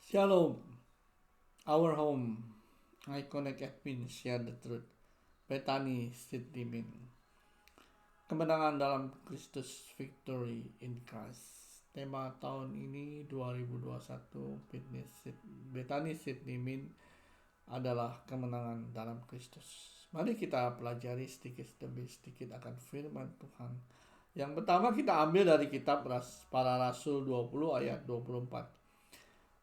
Shalom, our home. I connect admin share the truth. Bethany Sitimin. Kemenangan dalam Kristus, victory in Christ. Tema tahun ini 2021 Bethany Sitimin adalah kemenangan dalam Kristus. Mari kita pelajari sedikit demi sedikit akan firman Tuhan. Yang pertama kita ambil dari kitab Para Rasul 20 ayat 24.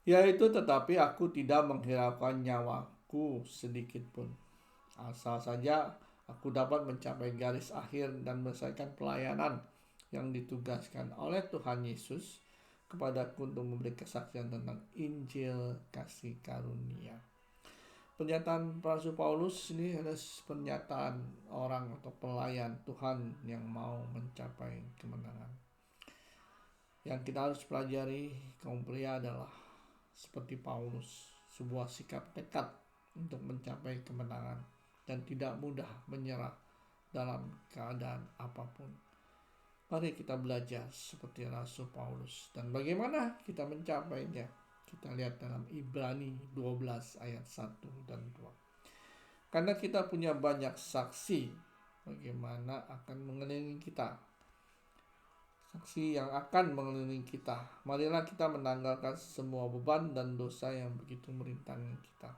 Yaitu tetapi aku tidak menghiraukan nyawaku sedikit pun, asal saja aku dapat mencapai garis akhir dan menyelesaikan pelayanan yang ditugaskan oleh Tuhan Yesus kepadaku untuk memberi kesaksian tentang Injil kasih karunia. Pernyataan Rasul Paulus ini adalah pernyataan orang atau pelayan Tuhan yang mau mencapai kemenangan. Yang kita harus pelajari kaum pria adalah seperti Paulus, sebuah sikap tekad untuk mencapai kemenangan dan tidak mudah menyerah dalam keadaan apapun. Mari kita belajar seperti Rasul Paulus dan bagaimana kita mencapainya. Kita lihat dalam Ibrani 12 ayat 1 dan 2. Karena kita punya banyak saksi bagaimana akan mengelilingi kita. Saksi yang akan mengelilingi kita. Marilah kita menanggalkan semua beban dan dosa yang begitu merintangi kita,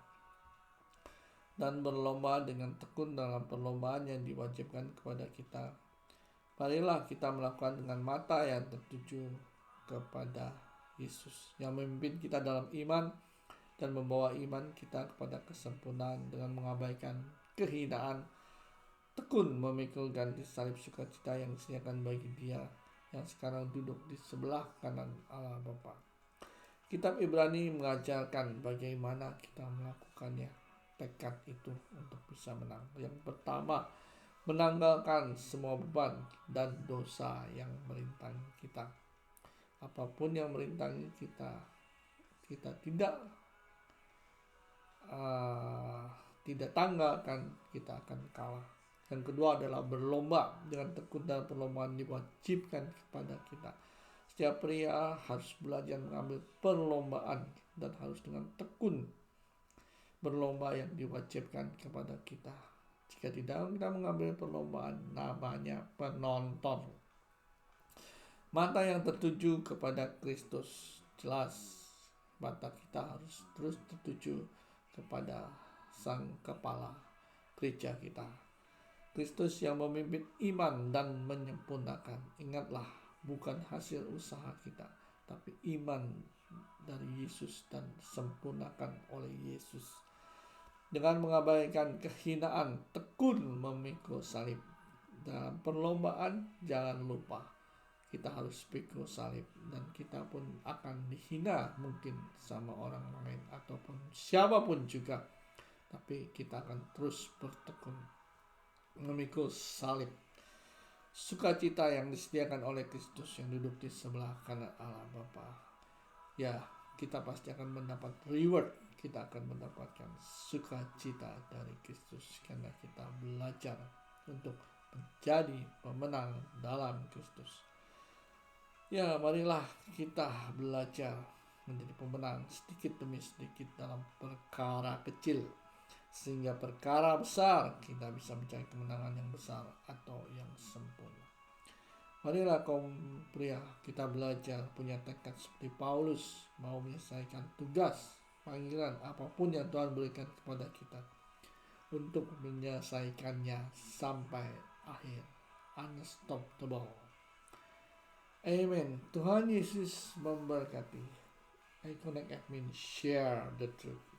dan berlomba dengan tekun dalam perlombaan yang diwajibkan kepada kita. Marilah kita melakukan dengan mata yang tertuju kepada Yesus yang memimpin kita dalam iman dan membawa iman kita kepada kesempurnaan dengan mengabaikan kehinaan, tekun memikul ganti salib sukacita yang disediakan bagi Dia yang sekarang duduk di sebelah kanan Allah Bapa. Kitab Ibrani mengajarkan bagaimana kita melakukannya, tekad itu untuk bisa menang. Yang pertama, menanggalkan semua beban dan dosa yang merintangi kita. Apapun yang merintangi kita, kita tidak tanggalkan, kita akan kalah. Yang kedua adalah berlomba dengan tekun dan perlombaan diwajibkan kepada kita. Setiap pria harus belajar mengambil perlombaan dan harus dengan tekun berlomba yang diwajibkan kepada kita. Jika tidak kita mengambil perlombaan, namanya penonton. Mata yang tertuju kepada Kristus, jelas mata kita harus terus tertuju kepada Sang Kepala gereja kita, Kristus yang memimpin iman dan menyempurnakan. Ingatlah, bukan hasil usaha kita, tapi iman dari Yesus dan sempurnakan oleh Yesus. Dengan mengabaikan kehinaan, tekun memikul salib. Dalam perlombaan, jangan lupa kita harus pikul salib, dan kita pun akan dihina mungkin sama orang lain ataupun siapapun juga, tapi kita akan terus bertekun memikul salib sukacita yang disediakan oleh Kristus yang duduk di sebelah kanan Allah Bapa. Ya, kita pasti akan mendapat reward, kita akan mendapatkan sukacita dari Kristus karena kita belajar untuk menjadi pemenang dalam Kristus. Ya, marilah kita belajar menjadi pemenang sedikit demi sedikit dalam perkara kecil, sehingga perkara besar kita bisa mencari kemenangan yang besar atau yang sempurna. Marilah kaum pria kita belajar punya tekad seperti Paulus, mau menyelesaikan tugas, panggilan apapun yang Tuhan berikan kepada kita untuk menyelesaikannya sampai akhir. Unstoppable. Amen. Tuhan Yesus memberkati. I connect admin share the truth.